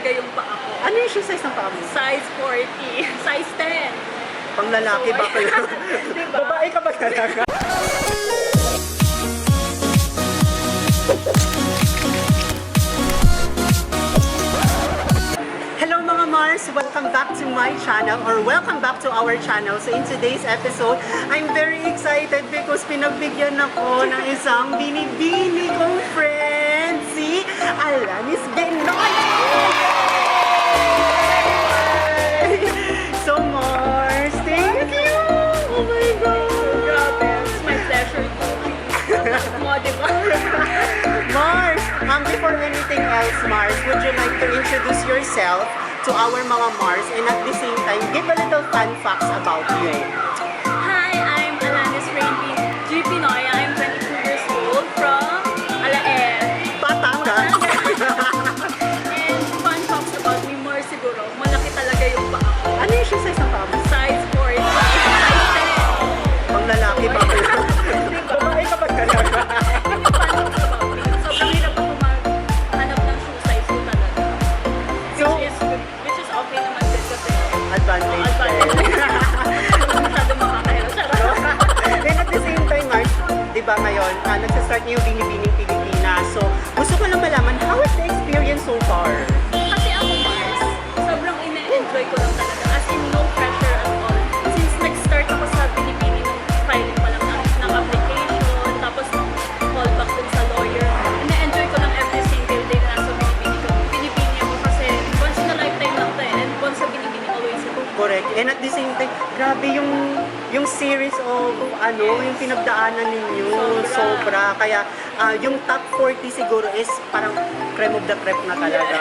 talaga yung paa ko. Ano yung shoe size ng paa mo? Size 40, size 10. Pang lalaki So, ba kayo? diba? Babae ka ba talaga? Hello mga Mars! Welcome back to my channel or welcome back to our channel. So in today's episode, I'm very excited because pinagbigyan ako ng isang binibini kong friend, si Alanis Genoy! So Mars, thank you! Oh my God! Grabe, it's my pleasure to mo, diba? Mars, before anything else, Mars, would you like to introduce yourself to our mga Mars and at the same time, give a little fun facts about you? Hi, I'm Alanis Rainbeam G. Pinoy. I'm 22 years old from Alaer. Batangas! And fun facts about me, more siguro, malaki talaga yung paa ko. Ano yung shoe size ng paa mo? Size 40, size 10. Pang lalaki ba kayo? Babae ka ba talaga? Sobrang hirap ako maghanap ng shoe size ko talaga. Which is okay naman din kasi Advantage. masyado makakahirap. Then at the same time, Mars, di ba ngayon, nagsastart niyo yung Binibining Pilipinas. So, gusto ko lang malaman, how is the experience so far? Kasi ako, Mars, sobrang ina-enjoy ko lang talaga. As in, no pressure at all. Since nag-start ako sa Binibini nung filing pa lang ng application, tapos call back dun sa lawyer, ina-enjoy ko lang every single day na nasa Binibini ko. Binibini ako kasi once in a lifetime lang to and once sa Binibini, always ito. Correct. And at the same time, grabe yung series of yung pinagdaanan ninyo. Sobra. Kaya yung top 40 siguro is parang creme of the creme na talaga.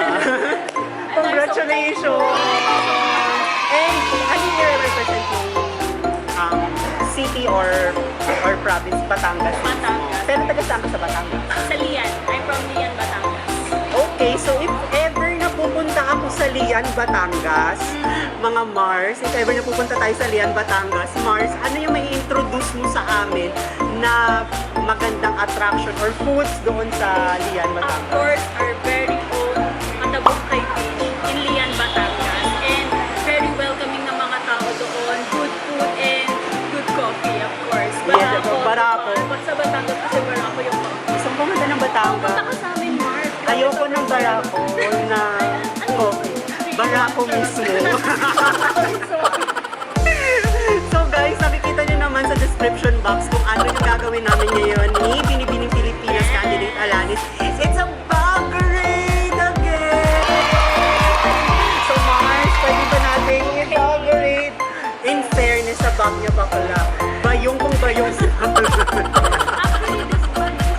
Congratulations! And ano yung represent yung city or province? Batangas. Batangas. Pero taga saan ka sa Batangas? Sa Lian. I'm from Lian, Batangas. Okay, so if ever na pupunta ako sa Lian, Batangas, mga Mars, if ever na pupunta tayo sa Lian, Batangas, Mars, ano yung may introduce mo sa amin na magandang attraction or foods doon sa Lian, Of Batangas? course, our very own Matabukay Beach in Lian, Batangas. And very welcoming na mga tao doon. Good food and good coffee, of course. Yeah, Barako. Pag sa Batangas kasi Barako yung coffee. Gusto ko maganda ng Batangas. Punta ka sa amin, Mark. Ayoko ng Barako na coffee. Barako mismo. So guys, nakikita nyo naman sa description box kung ano yung gagawin namin ngayon ni Binibining Pilipinas candidate Alanis. It's a Buggerade again! So Mars, pwede ba natin i-Buggerade? In fairness, sa bag niya bakala. Bayong kung bayong siya. Actually, this one is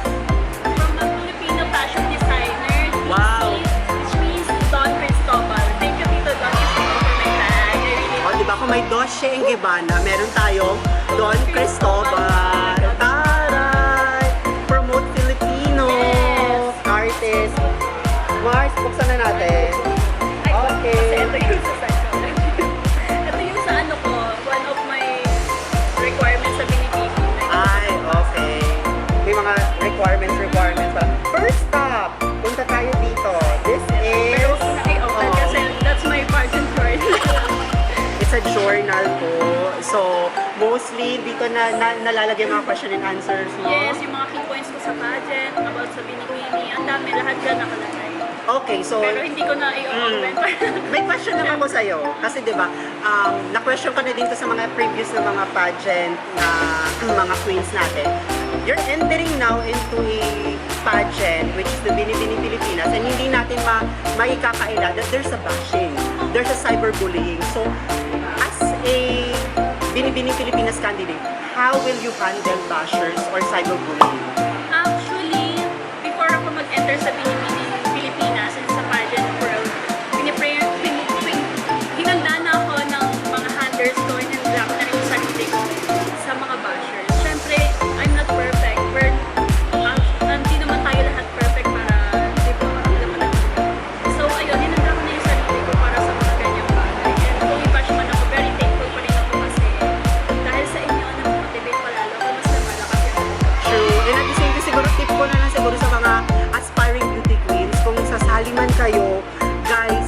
from a Filipino fashion designer. Wow. Which means Don Cristobal. Thank you, Tito Don Cristobal, for my bag. I really O, diba kung may Dolce & Gabbana, meron tayong Don Cristobal. Taray! Promote Filipino Yes. artist. Mars, buksan na natin. Ay, Okay. Kasi ito yung sa second. Ito yung sa ano ko, one of my requirements sa Binibini. Ay, okay. May mga requirements pa. First stop, punta tayo dito. This Pero is... kung naki-open kasi that's my pageant card. It's a journal po. So, mostly dito nalalagay mga question and answers, no? Yes, yung mga key points ko sa pageant, about sa Binibini, ang dami, lahat dyan nakalagay. Okay, so... Pero hindi ko na i-open. May question naman ko sa'yo. Kasi di ba, na-question ka na din to sa mga previous na mga pageant na mga queens natin. You're entering now into a pageant, which is the Binibini Pilipinas, and hindi natin maikakaila that there's a bashing, there's a cyberbullying. So, as a Binibini Pilipinas candidate, how will you handle bashers or cyberbullying? Actually, before ako mag-enter sa Binibini Pilipinas and sa pageant world, hinanda na ako ng mga handlers ko and hinanda ko na rin yung sarili ko sa mga bashers. Siyempre, I'm not perfect. Hindi naman tayo lahat perfect para, di ba, naman So, ayun, hinanda ko na yung sarili ko para sa mga ganyang bagay. And kung i-bash man ako, very thankful pa rin ako kasi dahil sa inyo, na-motivate pa lalo ako mas na malakas yung True. And at the same time, siguro tip ko na lang siguro sa mga aspiring beauty queens, kung sasali man kayo, guys,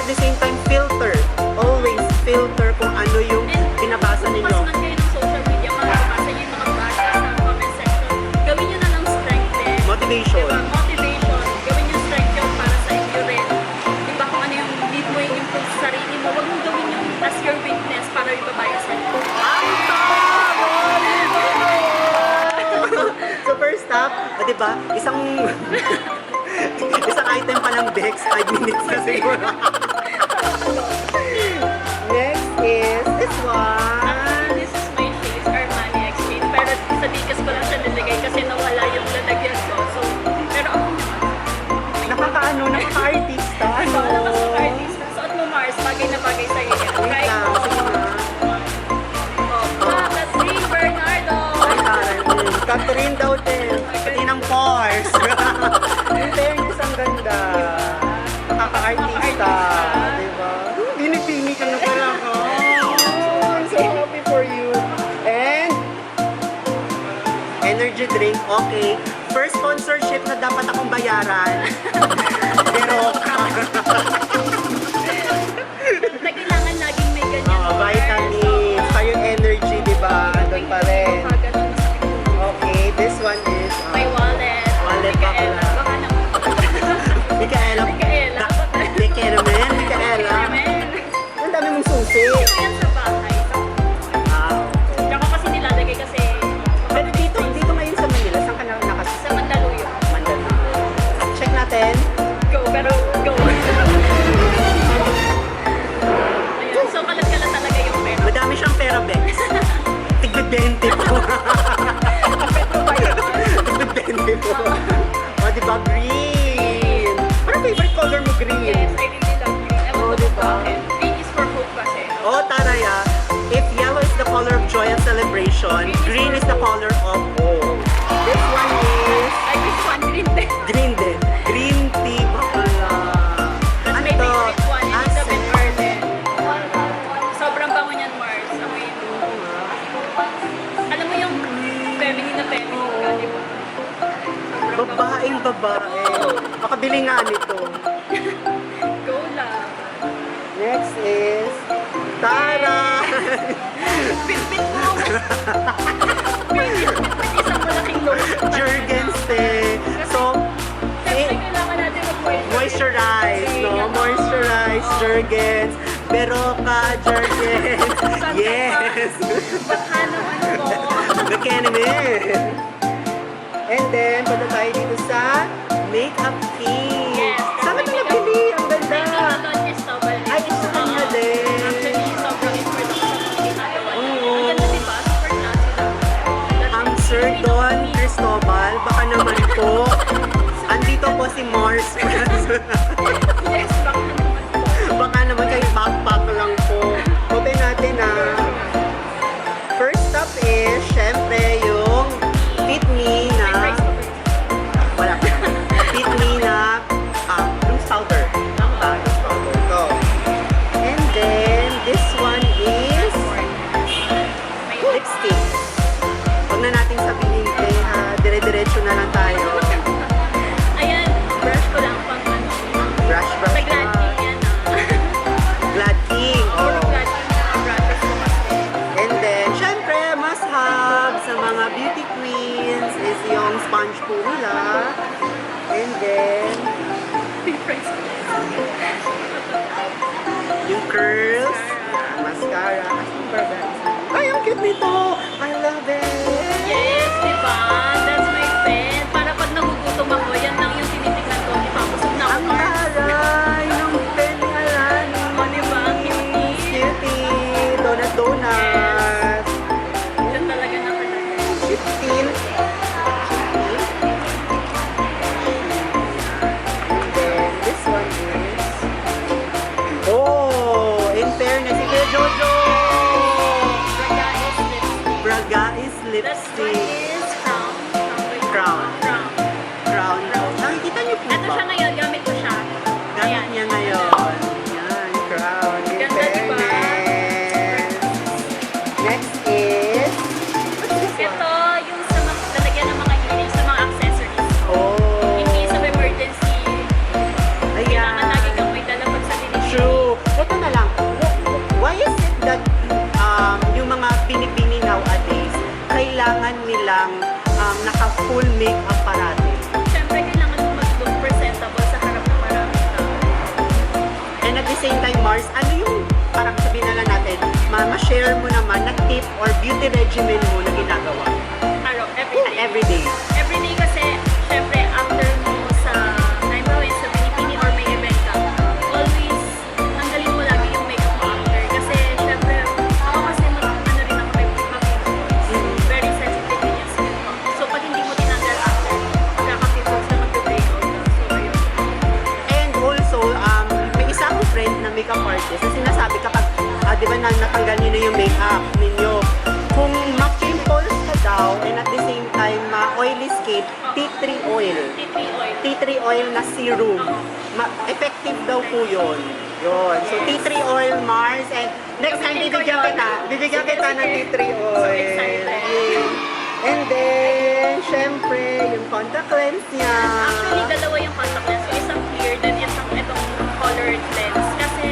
at the same time, filter. Always filter kung ano yung binabasa Kung ninyo. mas man kayo ng social media, makakabasa niyo yung mga bashers ng comment section. Gawin niyo na ng strength din. Motivation. Diba? Motivation. Gawin yung strength yung para sa inyo rin. Diba kung ano yung need mo yung improve sa sarili mo, huwag mong gawin yung as your weakness para ibabaya sa iyo. So first stop, di ba? Isang isang item pa ng Bex, 5 minutes na siguro. Next is this one. Actually, this is my shades, Armani X shades. Pero sa Dikas ko lang siya nilagay kasi nawala yung lalagyan ko. So, pero ako naman. Nakaka-artista. So, alam mo sa artist, suot mo Mars, bagay na bagay sa'yo yan. Wait Try lang, mo. sige na. Catherine Bernardo! Ay, taray. Catherine daw din. Pati ng pores. In fairness, ang ganda. Nakaka-artista. Diba? Binipini ka na pala ko. I'm so happy for you. And, energy drink, okay. First sponsorship na dapat akong bayaran. Pero, Na kailangan laging may ganyan. vitamins, pa yung energy, diba? Andun pa rin. Ganun. Okay, this one is May wallet. Wallet pa Micaela. pala. Baka naman. Micaela. Micaela. Micaela, man. Micaela. Amen. Ang dami mong susi. Ito yan sa bahay. Ah, okay. Tsaka kasi nilalagay kasi Pero dito ngayon sa Manila, saan ka na sa nakasama? Mandaluyong. Check natin. Go, pero go. Ayun, so kalat-kalat talaga yung pera. Madami siyang pera, Bex. Tigbe-20 po. Petro ba yun? Tigbe-20 po. O, diba? Green. Parang favorite color mo, green. Yes, I really love green. Ewan Oh, ko diba? kung bakit. Green is for hope kasi. Oh, taray ah. If yellow is the color of joy and celebration, green is the color of hope. This one is Ay, this one, green din. green din. Green tea bakla. Tapos may Ano to? favorite one, Elizabeth Acid. Arden. Sobrang bango niyan, Mars. Amoy mo. Alam mo yung feminine na feminine ka, di ba? Sobrang bango. Babaeng babae. Makabili nga nito. Go lang. Next is Tara! Bit-bit mo. Bit-bit isang malaking lotion. Jergens eh. So, Siyempre, kailangan natin moisturize, no? Moisturize, Jergens. Beroka, Jergens. Yes! Baka naman po. Mekanime. And then, punta tayo dito sa Makeup King. Yes. Saan ka ito nabili? Ang ganda. Don Cristobal. Ay, ito sa kanya din. Actually, sobrang inspired ako sa mga ginagawa niya. Oo. Ang ganda, di ba? Super classy lang. Sir Don Cristobal, baka naman po. Andito po si Mars. Yes, baka naman po. Baka naman kayo backpack lang po. Open natin na. First stop is, syempre, yung Fit Me May na... price ko ba? Wala pa. Fit Me na... yung powder. Yung powder. Ito. And then, this one is... May lipstick. Huwag na natin sabihin dire-diretso na lang tayo. Ayan, brush ko lang pang ano. Brush. Sa Glad King yan Glad King. Puro Oh. Glad King na brushes ko kasi. And then, syempre, must have sa mga beauty queens is yung sponge po nila. And then, May price ko. yung curls, mascara. Ay, ang cute nito! I love it! Yes, di ba? That's my pen. Para pag nagugutom ako, yan lang yung tinitignan ko. Di ba? Busog na ako. Ang taray ng pen ni Alani. O, di ba? Ang cutie. Cutie! Donut! Yan talaga nakalagay. 15. And then, this one is... Oh! In fairness, si Kuya Jojo! Braga is Braga is lipstick. That one lipstick. is Crown. Crown. Crown. Crown. Nakikita niyo po Ito ba? siya ngayon. Gamit ko siya. Gamit Ayan. niya ngayon. Yan, crown. In Ganda, diba? fairness. Next is... What's this one? Ito yung sa mga lalagyan ng mga earrings, sa mga accessories. Oh. In case of emergency, Ayan. kailangan lagi kang may dala pag sa dinig. True. kailangan nilang naka-full makeup parati. Siyempre, kailangan mo mag-look presentable sa harap ng maraming tao. And at the same time, Mars, ano yung parang sabihin na lang natin, ma-share mo naman na tip or beauty regimen mo na ginagawa Araw, everyday. everyday? Everyday kasi, syempre, after mo sa halimbawa sa Pinipini or may event ka, always, tanggalin mo lagi yung makeup mo after. Kasi, syempre, ako kasi ano rin ako may pimples. Very sensitive din yung skin ko. So, pag hindi mo tinanggal after, magkaka-pimples na mag-break out ka. So, ayun. And also, may isa akong friend na makeup artist na sinasabi kapag, di ba natanggal niyo na yung makeup ninyo, kung ma-pimples ka daw and at the same time ma-oily skin, tea tree oil. Tea tree oil. Tea tree oil na serum. Effective daw po yun. Yun. So, tea tree oil, Mars, and next time Gamitin ko bibigyan yun. kita Sige, ng sige. tea tree oil. So excited. Yay. And then, syempre, yung contact lens niya. Actually, dalawa yung contact lens. So, isang clear, then isang itong colored lens. Kasi,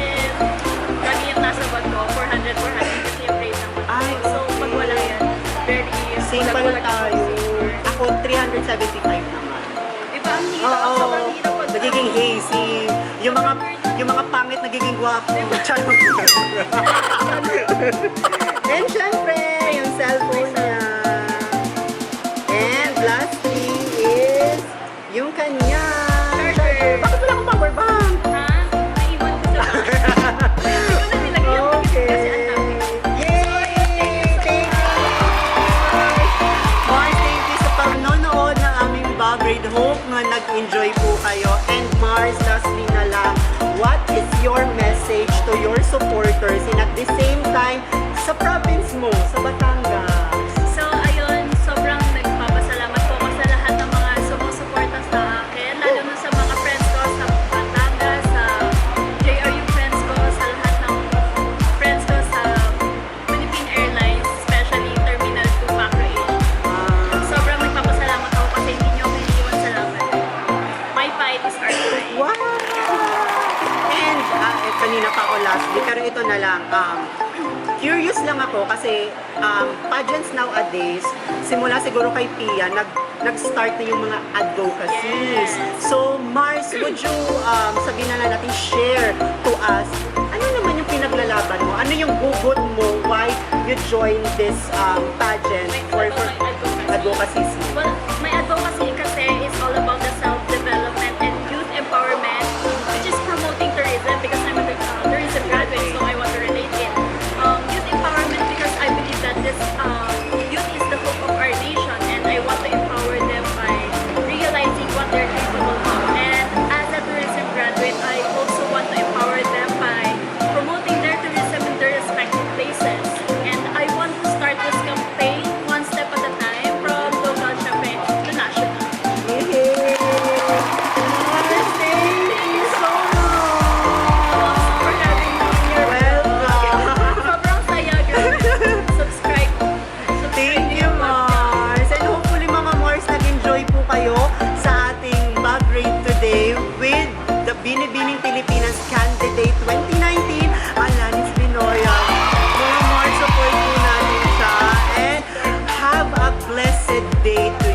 lagi yung nasa bag ko, 400 kasi yung rate ng bag Ay, ko. So, pag okay. wala yan, very Same pala bulag-bulag tayo. ako. Ako, 375 naman. Diba, ang hirap? Oo, Sobrang hirap pag nagiging hazy. Yung mga pangit nagiging gwapo. Charot. And syempre, yung cellphone niya. And lastly is yung kanya. Charger. Bakit wala akong power bank? Ha? Naiwan ko sa bag. Hindi ko na nilagyan. Okay. Kasi ang dami. Yay! Thank you! Mars, thank you sa panonood ng aming vlog. Grade hope nga nag-enjoy po kayo. And Mars, lastly na lang, what is your message to your supporters and at the same time, sa province mo, sa Batangas? So, ayun, sobrang nagpapasalamat po ako sa lahat ng mga sumusuporta sa akin, lalo na sa mga friends ko sa Batangas, sa JRU friends ko, sa lahat ng friends ko sa Philippine Airlines, especially Terminal 2 Package. Sobrang nagpapasalamat ako kasi hindi niyo ako iniwan sa laban. My fight is our fight. Wow! And, kanina pa ako lastly, pero ito na lang, curious lang ako kasi pageants nowadays, simula siguro kay Pia, nag-start na yung mga advocacies. Yes. So, Mars, would you, sabihin na natin, share to us, ano naman yung pinaglalaban mo? Ano yung gugot mo? Why you join this pageant for advocacies mo? Well, my advocacy kasi is all about the self-development and youth empowerment, which is promoting tourism because I'm a tourism graduate, so I want to relate it. Youth empowerment because I believe that this youth is the hope of our nation, and I want to empower them by realizing what they're capable of. And as a tourism graduate, I also want to empower them by promoting their tourism in their respective places. And I want to start this campaign one step at a time from local syempre to national. Yay! Mars, thank you so much! For having me in your Welcome! sobrang saya, girl. Subscribe. Thank you, Mars! And hopefully, mga Mars, nag-enjoy po kayo sa ating bag raid today with the Binibining Pilipinas Candidate 2019, Alanis Binoya. Mga Mars, support po natin siya. And have a blessed day to